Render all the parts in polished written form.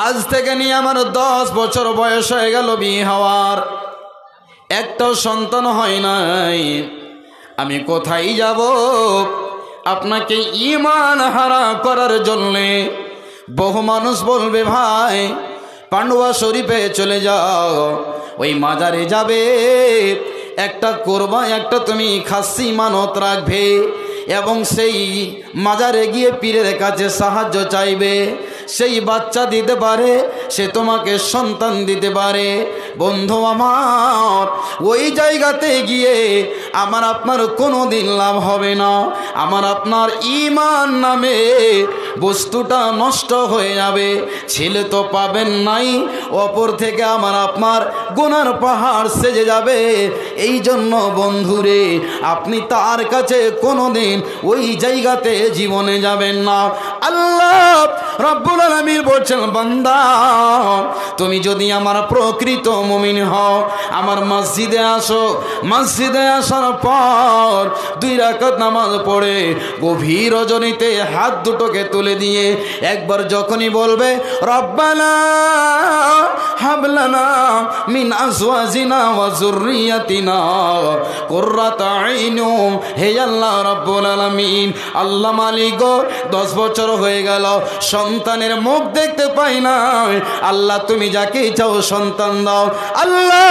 আজ থেকে নিয়ে আমার 10 বছর বয়স হয়ে গেল বিয়ে হওয়ার, একটাও সন্তান হয় নাই। আমি কোথায় যাব? আপনাকে ঈমান হারা করার জন্যে বহু মানুষ বলবে ভাই পান্ডুয়া শরীফে চলে যাও, ওই মাজারে যাবে, একটা কোরবান একটা তুমি খাসি মানত রাখবে এবং সেই মাজারে গিয়ে পীরের কাছে সাহায্য চাইবে, সেই বাচ্চা দিতে পারে, সে তোমাকে সন্তান দিতে পারে। বন্ধু আমার, ওই জায়গাতে গিয়ে আমার আপনার কোনো দিন লাভ হবে না। আমার আপনার ঈমান নামে বস্তুটা নষ্ট হয়ে যাবে। ছেলে তো পাবেন নাই, অপর থেকে আমার আপনার গুনার পাহাড় সেজে যাবে। এই জন্য বন্ধুরে, আপনি তার কাছে কোনো দিন ওই জায়গাতে জীবনে যাবেন না। আল্লাহ রব্বুল আলামিন বলছেন, বান্দা তুমি যদি আমার প্রকৃত মুমিন হও, আমার মসজিদে আসো, মসজিদে আসার পর 2 রাকাত নামাজ পড়ে গভীর রজনীতে হাত দুটোকে তুলে দিয়ে একবার যখনই বলবে রব্বানা হাবলানা মিন আজওয়াজিনা ওয়া যুররিয়াতিনা কুররাতা আইনুম, হে আল্লাহ রব্বুল আলামিন, আল্লাহ মালিক গো 10 বছর হয়ে গেল সন্তানের মুখ দেখতে পাই না। আল্লাহ তুমি যাকে চাও সন্তান দাও, আল্লাহ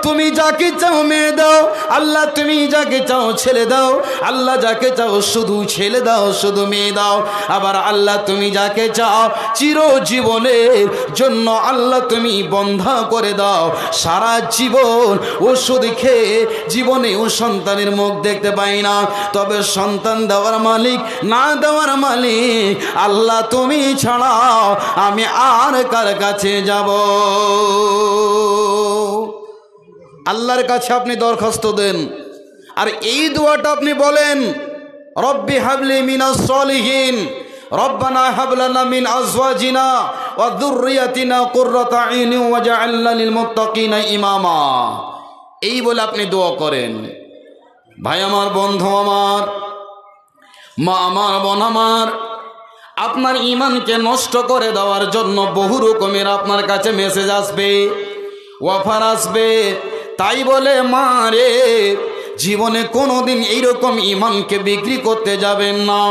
তুমি যাকে চাও মেয়ে দাও, আল্লাহ তুমি যাকে চাও ছেলে দাও, আল্লাহ যাকে চাও শুধু ছেলে দাও, শুধু মেয়ে দাও। আবার আল্লাহ তুমি যাকে চাও চিরজীবনের জন্য আল্লাহ তুমি বন্ধা করে দাও। সারা জীবন ওষুধ খেয়ে জীবনে ও সন্তানের মুখ দেখতে পাই না, তবে সন্তান দেওয়ার মালিক না দেওয়ার মালিক আল্লাহ তুমি ছাড়া আমি আর কার কাছে যাব? আল্লাহর কাছে আপনি দরখাস্ত দেন, আর এই দোয়াটা আপনি বলেন, রব্বি হাবলি মিনাস সলিহিন, রব্বানা হাবলানা মিন আজওয়াজিনা ওয়া যুররিয়াতিনা কুররাতা আইনি ওয়াজআলনা লিল মুত্তাকিনা ইমামা। এই বলে আপনি দোয়া করেন। ভাই আমার, বন্ধু আমার, মা আমার, বোন আমার, আপনার ঈমানকে নষ্ট করে দেওয়ার জন্য বহু রকমের আপনার কাছে মেসেজ আসবে, অফার আসবে। তাই বলে মা রে, জীবনে কোনোদিন এইরকম ঈমানকে বিক্রি করতে যাবেন না।